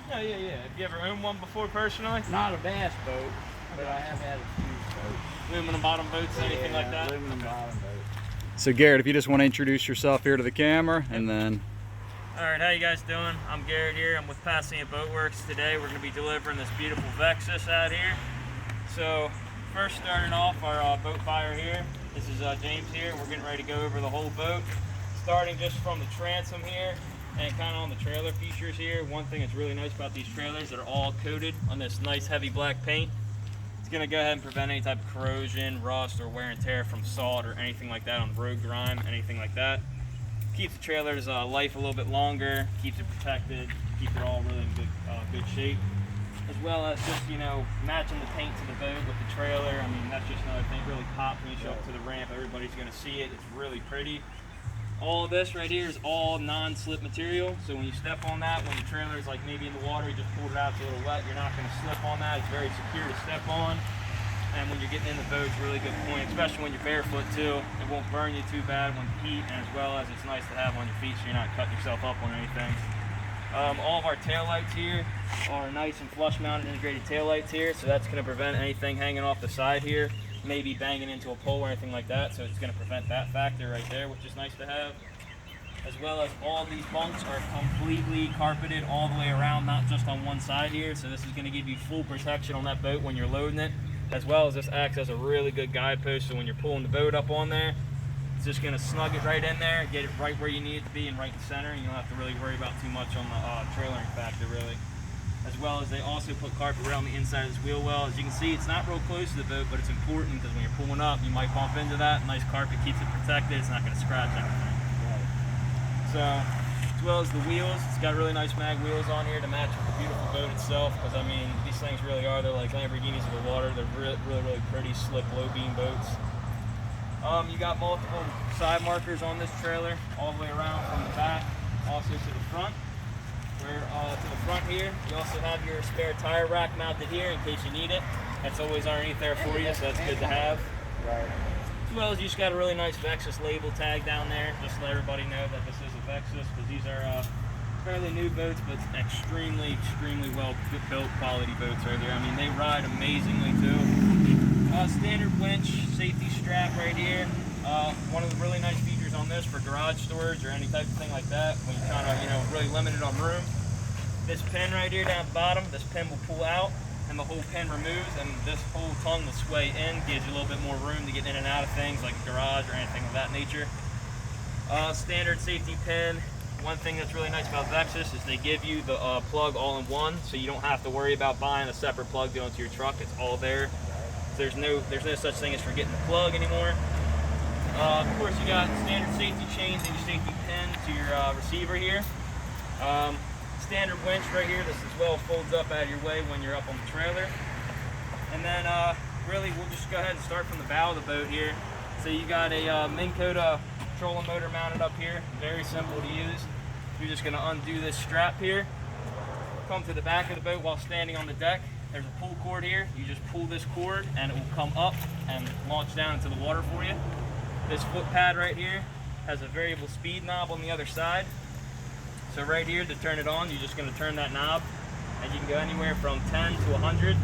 Yeah. Have you ever owned one before personally? Not a bass boat, but I have had a few boats. Aluminum bottom boats, anything like that? Aluminum bottom boat. So Garrett, if you just want to introduce yourself here to the camera, and then. Alright, how you guys doing? I'm Garrett here. I'm with Pasadena Boat Works. Today we're going to be delivering this beautiful Vexus out here. So, first starting off our boat buyer here. This is James here. We're getting ready to go over the whole boat. Starting just from the transom here and kind of on the trailer features here. One thing that's really nice about these trailers, they're all coated on this nice heavy black paint. It's going to go ahead and prevent any type of corrosion, rust, or wear and tear from salt or anything like that on road grime, anything like that. Keeps the trailer's life a little bit longer, keeps it protected, keeps it all really in good shape. As well as just, you know, matching the paint to the boat with the trailer. I mean, that's just another thing. It really pops when you show up to the ramp. Everybody's going to see it. It's really pretty. All of this right here is all non-slip material. So when you step on that, when the trailer is like maybe in the water, you just pulled it out, it's a little wet, you're not going to slip on that. It's very secure to step on. And when you're getting in the boat, it's a really good point, especially when you're barefoot too. It won't burn you too bad when heat, and as well as it's nice to have on your feet so you're not cutting yourself up on anything. All of our tail lights here are nice and flush mounted integrated tail lights here, so that's going to prevent anything hanging off the side here, maybe banging into a pole or anything like that, so it's going to prevent that factor right there, which is nice to have. As well as all these bunks are completely carpeted all the way around, not just on one side here, so this is going to give you full protection on that boat when you're loading it, as well as this acts as a really good guidepost, so when you're pulling the boat up on there, it's just going to snug it right in there, get it right where you need it to be and right in the center, and you don't have to really worry about too much on the trailering factor really. As well as they also put carpet around the inside of this wheel well. As you can see, it's not real close to the boat, but it's important because when you're pulling up, you might bump into that. Nice carpet keeps it protected, it's not going to scratch anything. So, as well as the wheels, it's got really nice mag wheels on here to match with the beautiful boat itself, because I mean, these things really are, they're like Lamborghinis of the water. They're really pretty, slick, low beam boats. You got multiple side markers on this trailer, all the way around from the back, also to the front. Where to the front here, you also have your spare tire rack mounted here in case you need it. That's always underneath there for you, so that's good to have. Right. As well as you just got a really nice Vexus label tag down there, just to let everybody know that this is a Vexus, because these are fairly new boats, but extremely well built quality boats right here. I mean, they ride amazingly too. Standard winch, safety strap right here. One of the really nice features on this for garage storage or any type of thing like that, when you're trying to, you know, really limited on room. This pin right here down at the bottom, this pin will pull out and the whole pin removes, and this whole tongue will sway in, gives you a little bit more room to get in and out of things like a garage or anything of that nature. Standard safety pin. One thing that's really nice about Vexus is they give you the plug all in one, so you don't have to worry about buying a separate plug to go into your truck. It's all there. So there's no such thing as forgetting the plug anymore. Of course, you got standard safety chains and your safety pin to your receiver here. Standard winch right here. This as well folds up out of your way when you're up on the trailer. And then really we'll just go ahead and start from the bow of the boat here. So you got a Minn Kota trolling motor mounted up here. Very simple to use. You're just going to undo this strap here. Come to the back of the boat while standing on the deck. There's a pull cord here. You just pull this cord and it will come up and launch down into the water for you. This foot pad right here has a variable speed knob on the other side. So right here, to turn it on, you're just going to turn that knob and you can go anywhere from 10 to 100,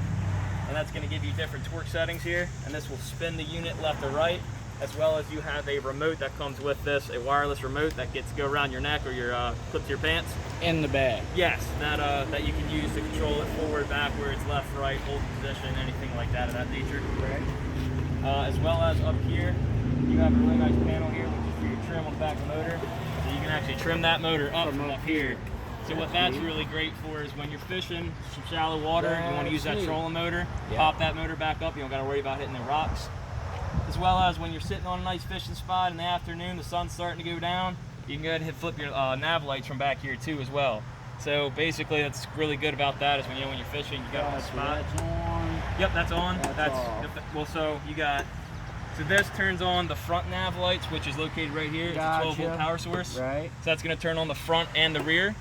and that's going to give you different torque settings here, and this will spin the unit left or right, as well as you have a remote that comes with this, a wireless remote that gets to go around your neck or your clip to your pants. In the bag. Yes, that you can use to control it forward, backwards, left, right, hold position, anything like that of that nature. Right. As well as up here, you have a really nice panel here, which is for your trim on the back of the motor. So you can actually trim that motor up from up here. So what that's really great for is when you're fishing some shallow water, you want to use that trolling motor, pop that motor back up, you don't got to worry about hitting the rocks. As well as when you're sitting on a nice fishing spot in the afternoon, the sun's starting to go down, you can go ahead and flip your nav lights from back here too as well. So basically that's really good about that is when you're fishing, you got on the spot. That's on. Yep, that's on. That's off. Yep, well, so you got, so this turns on the front nav lights, which is located right here. Gotcha. It's a 12-volt power source. Right. So that's going to turn on the front and the rear.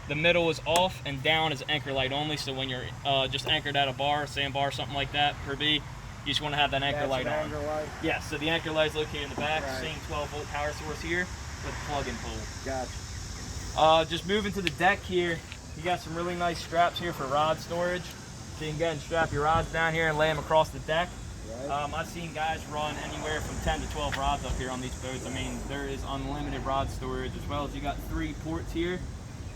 The middle is off, and down is anchor light only. So when you're just anchored at a bar, sandbar, something like that, per B, you just want to have that anchor light on. Anchor light. Yes, so the anchor light is located in the back. Right. Same 12-volt power source here with plug and pull. Gotcha. Just moving to the deck here. you got some really nice straps here for rod storage. So you can go and strap your rods down here and lay them across the deck. Right. I've seen guys run anywhere from 10 to 12 rods up here on these boats. I mean, there is unlimited rod storage, as well as you got 3 ports here,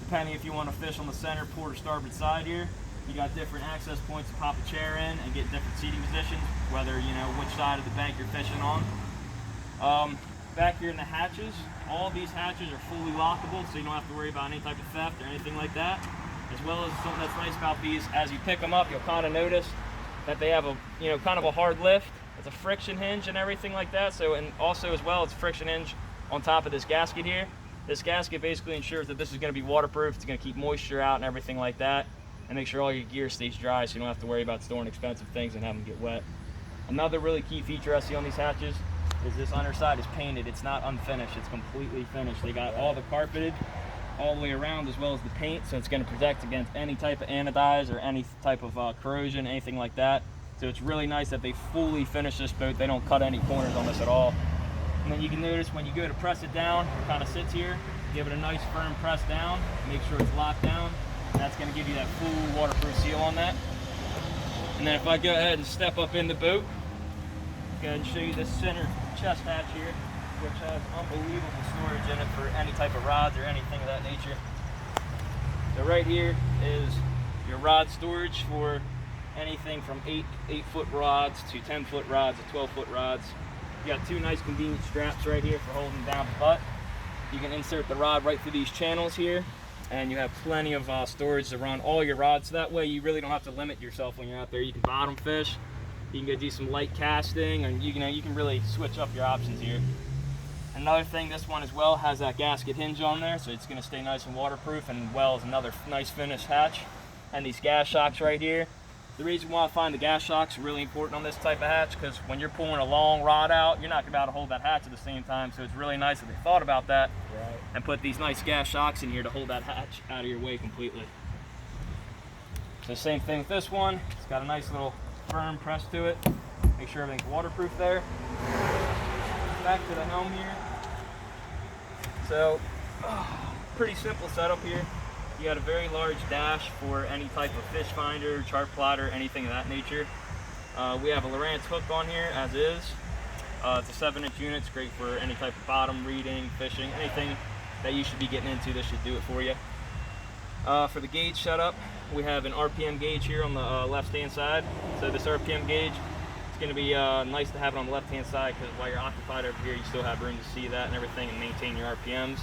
depending if you want to fish on the center, port, or starboard side here. You got different access points to pop a chair in and get different seating positions, whether you know which side of the bank you're fishing on. Back here in the hatches, all these hatches are fully lockable, so you don't have to worry about any type of theft or anything like that. As well as something that's nice about these, as you pick them up, you'll kind of notice that they have a, you know, kind of a hard lift. It's a friction hinge and everything like that. So, and also as well, it's a friction hinge on top of this gasket here. This gasket basically ensures that this is going to be waterproof. It's going to keep moisture out and everything like that, and make sure all your gear stays dry, so you don't have to worry about storing expensive things and have them get wet. Another really key feature I see on these hatches is this underside is painted. It's not unfinished, it's completely finished. They got all the carpeted all the way around, as well as the paint, so it's going to protect against any type of anodize or any type of corrosion, anything like that. So it's really nice that they fully finish this boat. They don't cut any corners on this at all. And then you can notice when you go to press it down, it kind of sits here. Give it a nice firm press down, make sure it's locked down. And that's going to give you that full waterproof seal on that. And then if I go ahead and step up in the boat, go ahead and show you this center chest hatch here, which has unbelievable storage in it for any type of rods or anything of that nature. So right here is your rod storage for anything from 8-foot rods to 10-foot rods to 12-foot rods. You got 2 nice convenient straps right here for holding down the butt. You can insert the rod right through these channels here, and you have plenty of storage to run all your rods. So that way you really don't have to limit yourself when you're out there. You can bottom fish, you can go do some light casting, and you can really switch up your options here. Another thing, this one as well has that gasket hinge on there, so it's going to stay nice and waterproof, and well as another nice finished hatch. And these gas shocks right here. The reason why I find the gas shocks really important on this type of hatch, because when you're pulling a long rod out, you're not going to be able to hold that hatch at the same time. So it's really nice that they thought about that, Right. and put these nice gas shocks in here to hold that hatch out of your way completely. So same thing with this one. It's got a nice little firm press to it. Make sure everything's waterproof there. Back to the helm here. So pretty simple setup here. You got a very large dash for any type of fish finder, chart plotter, anything of that nature. We have a Lowrance hook on here as is. It's a 7-inch unit. It's great for any type of bottom reading, fishing, anything that you should be getting into. This should do it for you. For the gauge setup, we have an RPM gauge here on the left-hand side. So this RPM gauge, it's going to be nice to have it on the left-hand side, because while you're occupied over here, you still have room to see that and everything and maintain your RPMs.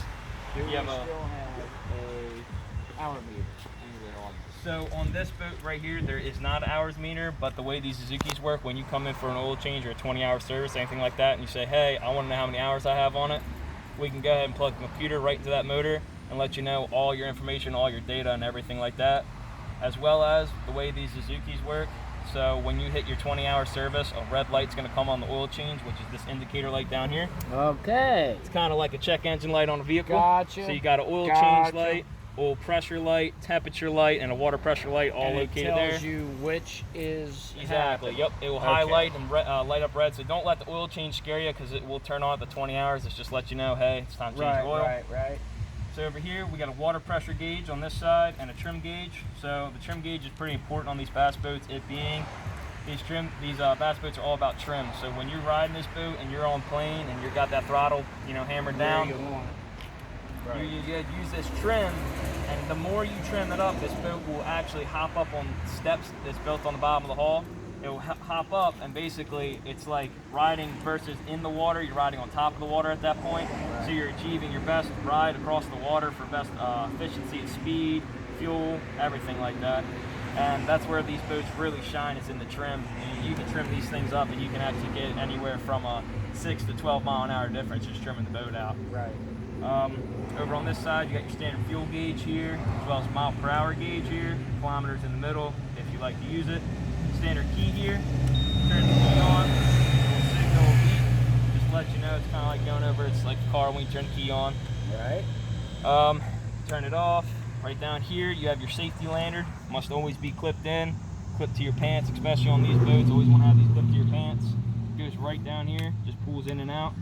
Do we You have still a- have a hour meter anywhere on this? So on this boat right here, there is not an hours meter, but the way these Suzuki's work, when you come in for an oil change or a 20-hour service, anything like that, and you say, hey, I want to know how many hours I have on it, we can go ahead and plug the computer right into that motor and let you know all your information, all your data, and everything like that, as well as the way these Suzuki's work. So when you hit your 20-hour service, a red light's going to come on the oil change, which is this indicator light down here. Okay. It's kind of like a check engine light on a vehicle. Gotcha. So you got an oil change light, oil pressure light, temperature light, and a water pressure light all And located it there. tells you which is Exactly. happening. Yep. It will Okay. highlight and light up red. So don't let the oil change scare you, because it will turn on at the 20 hours. It's just let you know, hey, it's time to change Right, your oil. right. So over here we got a water pressure gauge on this side and a trim gauge. So the trim gauge is pretty important on these bass boats. It being these bass boats are all about trim. So when you're riding this boat and you're on plane and you've got that throttle, hammered down, Where you want it. Right. you use this trim, and the more you trim it up, this boat will actually hop up on steps that's built on the bottom of the hull. It will hop up, and basically it's like riding versus in the water. You're riding on top of the water at that point, so you're achieving your best ride across the water for best efficiency at speed, fuel, everything like that. And that's where these boats really shine, is in the trim. You can trim these things up, and you can actually get anywhere from a 6 to 12 mile an hour difference just trimming the boat out. Right. Over on this side, you got your standard fuel gauge here, as well as mile per hour gauge here, kilometers in the middle if you like to use it. Standard key here, turn the key on, little signal will beep, just let you know. It's kind of like going over, it's like the car when you turn the key on. Right. Turn it off. Right down here, you have your safety lanyard, must always be clipped in, clipped to your pants, especially on these boats. Always want to have these clipped to your pants. Goes right down here, just pulls in and out,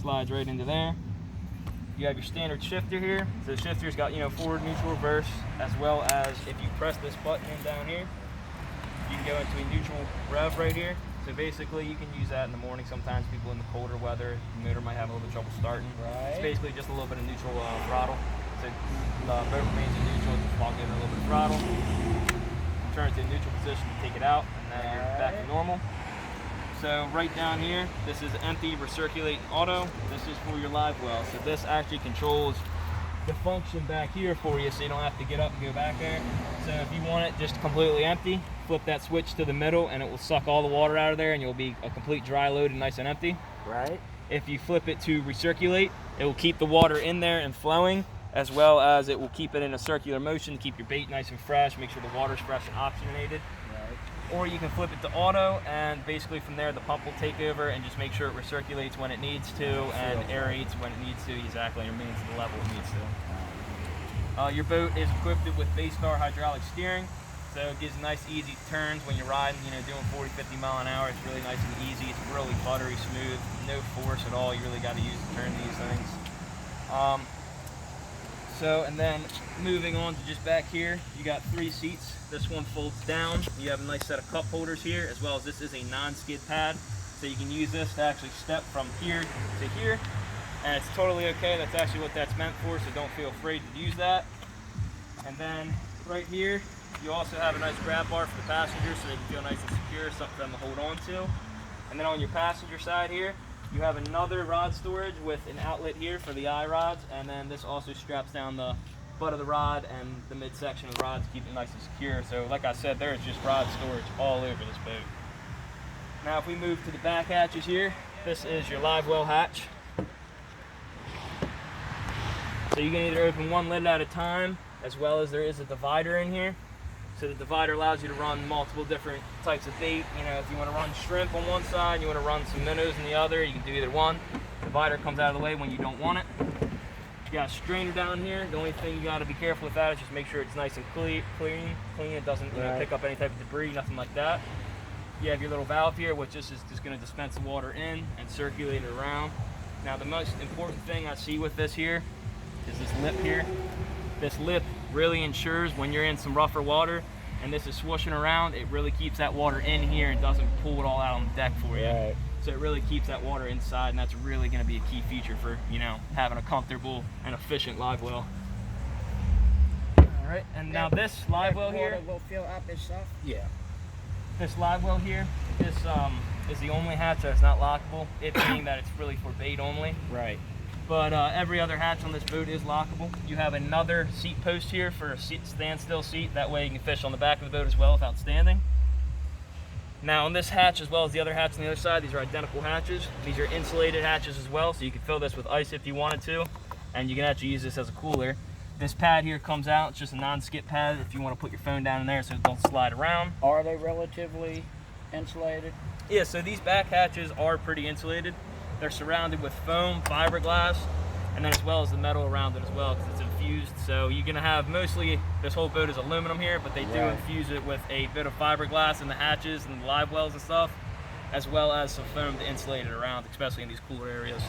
slides right into there. you have your standard shifter here. So the shifter's got, you know, forward, neutral, reverse, as well as if you press this button in down here, you can go into a neutral rev right here. So basically you can use that in the morning. Sometimes people in the colder weather, the motor might have a little bit of trouble starting. It's basically just a little bit of neutral throttle. So the boat remains in neutral, just plug in a little bit of throttle. Turn it to a neutral position to take it out, and then you're back to normal. So right down here, this is empty recirculate auto. This is for your live well. So this actually controls the function back here for you, so you don't have to get up and go back there. So if you want it just completely empty, flip that switch to the middle and it will suck all the water out of there and you'll be a complete dry load and nice and empty. Right. If you flip it to recirculate, it will keep the water in there and flowing, as well as it will keep it in a circular motion to keep your bait nice and fresh, make sure the water's fresh and oxygenated. Or you can flip it to auto, and basically from there the pump will take over and just make sure it recirculates when it needs to and aerates when it needs to, exactly, and remains at the level it needs to. Your boat is equipped with Baystar hydraulic steering, so it gives nice easy turns when you're riding, you know, doing 40-50 mile an hour. It's really nice and easy. It's really buttery smooth, no force at all. You really got to use to turn these things. And then moving on to just back here, you got 3 seats. This one folds down. You have a nice set of cup holders here, as well as this is a non-skid pad. So you can use this to actually step from here to here. And it's totally okay. That's actually what that's meant for, so don't feel afraid to use that. And then right here, you also have a nice grab bar for the passengers so they can feel nice and secure, something for them to hold on to. And then on your passenger side here, you have another rod storage with an outlet here for the eye rods, and then this also straps down the butt of the rod and the midsection of the rod to keep it nice and secure. So like I said, there's just rod storage all over this boat. Now if we move to the back hatches here, this is your live well hatch. So you can either open one lid at a time, as well as there is a divider in here. So the divider allows you to run multiple different types of bait. You know, if you want to run shrimp on one side, you want to run some minnows on the other, you can do either one. The divider comes out of the way when you don't want it. You got a strainer down here. The only thing you got to be careful with that is just make sure it's nice and clean. It doesn't pick up any type of debris, nothing like that. You have your little valve here, which is just going to dispense the water in and circulate it around. Now the most important thing I see with this here is this lip here. This lip really ensures when you're in some rougher water and this is swooshing around, it really keeps that water in here and doesn't pull it all out on the deck for you. Right. So it really keeps that water inside, and that's really going to be a key feature for, you know, having a comfortable and efficient live well. All right, and now this live well here will fill up itself. Yeah. This live well here, this is the only hatch that's not lockable, it being that it's really for bait only. Right. But every other hatch on this boat is lockable. You have another seat post here for a standstill seat. That way you can fish on the back of the boat as well without standing. Now on this hatch, as well as the other hatch on the other side, these are identical hatches. These are insulated hatches as well, so you can fill this with ice if you wanted to, and you can actually use this as a cooler. This pad here comes out, it's just a non-skip pad if you want to put your phone down in there so it don't slide around. Are they relatively insulated? Yeah, so these back hatches are pretty insulated. They're surrounded with foam, fiberglass, and then as well as the metal around it as well because it's infused. So you're gonna have mostly, this whole boat is aluminum here, but they do infuse it with a bit of fiberglass in the hatches and the live wells and stuff, as well as some foam to insulate it around, especially in these cooler areas.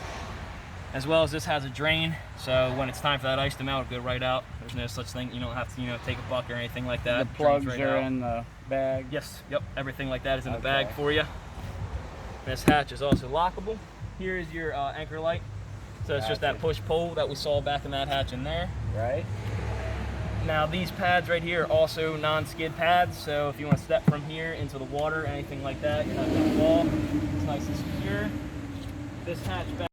As well as this has a drain, so when it's time for that ice to melt, it'll go right out. There's no such thing, you don't have to, you know, take a bucket or anything like that. The plugs right are out. in the bag? Yes, yep, everything like that is in the bag for you. This hatch is also lockable. Here is your anchor light. So it's just that push pull that we saw back in that hatch in there. Right. Now these pads right here are also non-skid pads, so if you want to step from here into the water, anything like that, you're not going to fall. It's nice and secure. This hatch back